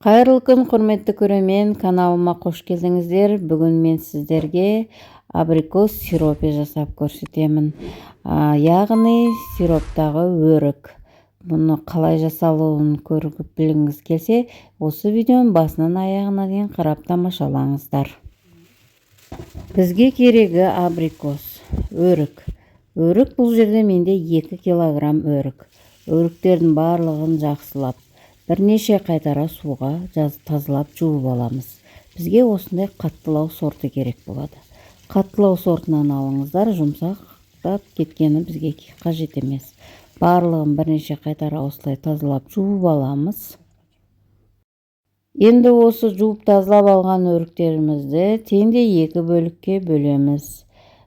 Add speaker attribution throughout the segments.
Speaker 1: Қайырлы күн, құрметті көрермен, каналыма қош келдіңіздер. Бүгін мен сіздерге абрикос сиропы жасап көрсетемін. Яғни сироптағы өрік. Бұны қалай жасалуын көріп білгіңіз келсе, осы видеоны басынан аяғына дейін қарап тамашалаңыздар. Бізге керегі абрикос, өрік. Өрік бұл жерде менде 2 килограмм өрік. Өріктердің барлығын жақсылап, бірнеше қайтара суға тазалап жуып аламыз. Бізге осындай қаттылау сорты керек болады. Қаттылау сортынан алыңыздар, жұмсақтап кеткені бізге қажет емес. Барлығын бірнеше қайтара осылай тазалап жуып аламыз. Енді осы жуып тазалап алған өріктерімізді теңде 2 бөлікке бөлеміз.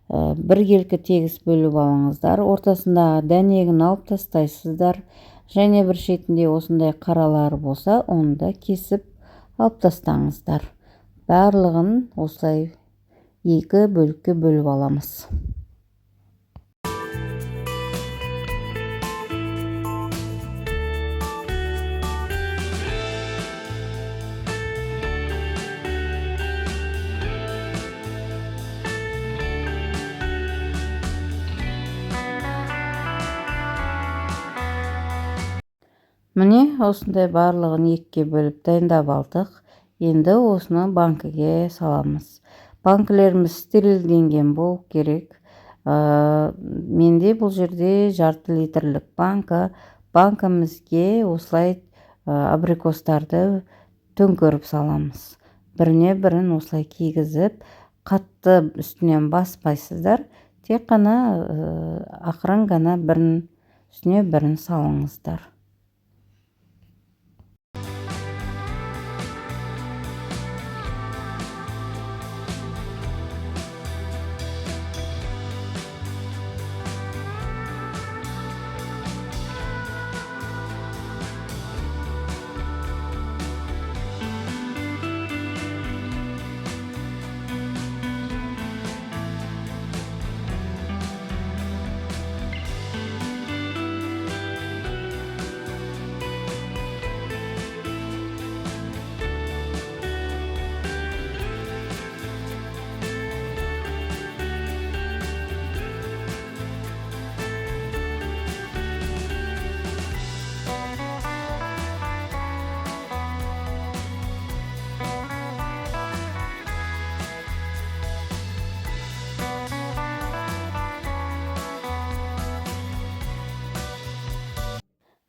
Speaker 1: Бір келкі тегіс бөліп алыңыздар. Ортасындағы дәнегін алып тастайсыздар. Және бір шетінде осындай қаралары болса, оны да кесіп алып тастаңыздар. Барлығын осылай 2 бөлікке бөліп аламыз. Міне, осындай барлығын 2-ге бөліп дайындап алдық. Енді осыны банкіге саламыз. Банкілеріміз стерилденген болу керек. Менде бұл жерде жарты литрлік банка. Банкімізге осылай абрикостарды төңкеріп саламыз. Біріне бірін осылай кигізіп, қатты үстінен баспайсыздар. Тек қана ақырын ғана бірін үстіне бірін салыңыздар.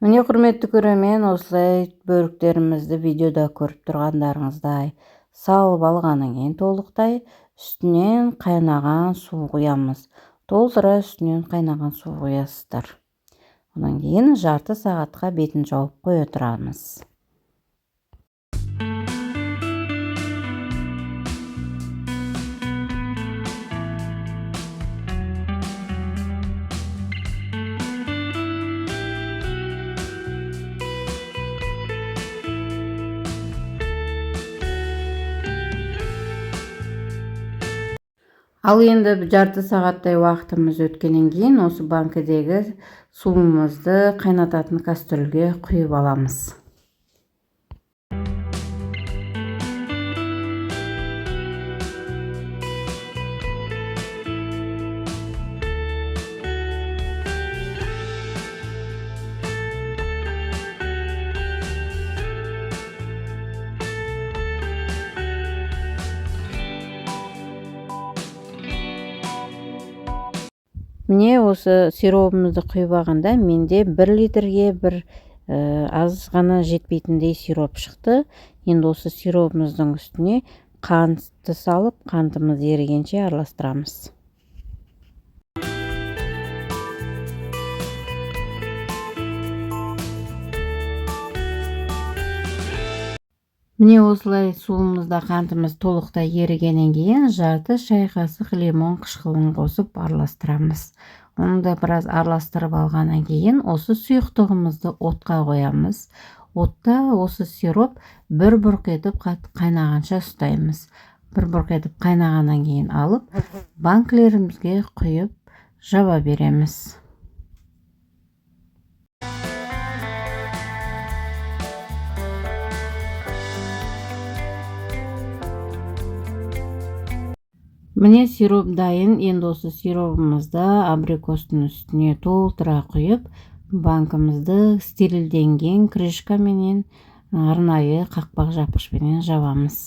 Speaker 1: Міне, құрметті көрермен, осылай бөріктерімізді видеода көріп тұрғандарыңыздай салып алғаннан кейін толықтай үстінен қайнаған су құямыз. Толтыра үстінен қайнаған су құясыздар. Одан кейін жарты сағатқа бетін жауып қоя тұрамыз. Ал енді жарты сағаттай уақытымыз өткеннен кейін осы банкідегі суымызды қайнататын кастрөлге құйып аламыз. Міне, осы сиропымызды құйып алғанда менде 1 литрге бір аз ғана жетпейтіндей сироп шықты. Енді осы сиропымыздың үстіне қантты салып, қантымыз ерігенше араластырамыз. Міне, осылай суымызда қантымыз толықтай ерігеннен кейін жарты шай қасық лимон қышқылын қосып араластырамыз. Оны да біраз араластырып алғаннан кейін осы сұйықтығымызды отқа қоямыз. Отта осы сироп бір бұрқ етіп қайнағанша ұстаймыз. Бір бұрқ етіп қайнағаннан кейін алып, банкілерімізге құйып жаба береміз. Міне сироп дайын. Енді осы сиробымызды абрикостың үстіне толтыра құйып, банкамызды стерилденген крышкаменен арнайы қақпақ жапқышпенен жабамыз.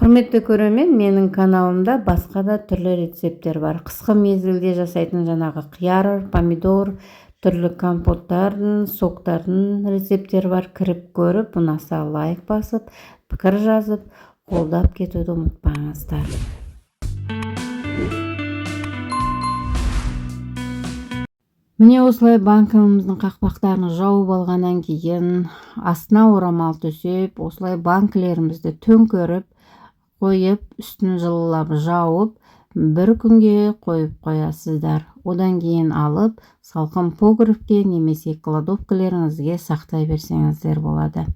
Speaker 1: Құрметті көрермен, менің каналымда басқа да түрлі рецепттер бар. Қысқы мезгілде жасайтын жаңағы қияр, помидор, түрлі компоттардың, соктардың рецепттері бар. Кіріп көріп, ұнаса лайк басып, пікір жазып, қолдап кетуді ұмытпаңыздар. Міне осылай банкамыздың қақпақтарын жауып алғаннан кейін астына орамал төсеп, осылай банкілерімізді төңкеріп қойып, үстін жылылап жауып, бір күнге қойып қоясыздар. Одан кейін алып, салқын погребке немесе кладовкаларыңызға сақтай берсеңіздер болады.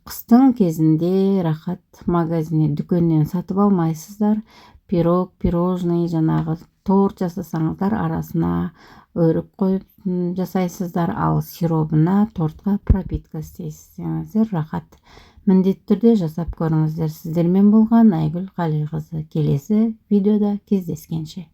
Speaker 1: Қыстың кезінде рахат магазиннен, дүкеннен сатып алмайсыздар. Пирог, пирожный, жаңағы торт жасасаңыздар, арасына өрік қойып жасайсыздар, ал сиробына тортқа пропитка істейсіздер. Рахат. Міндетті түрде жасап көріңіздер. Сіздермен болған Айгүл Қалиқызы. Келесі видеода кездескенше.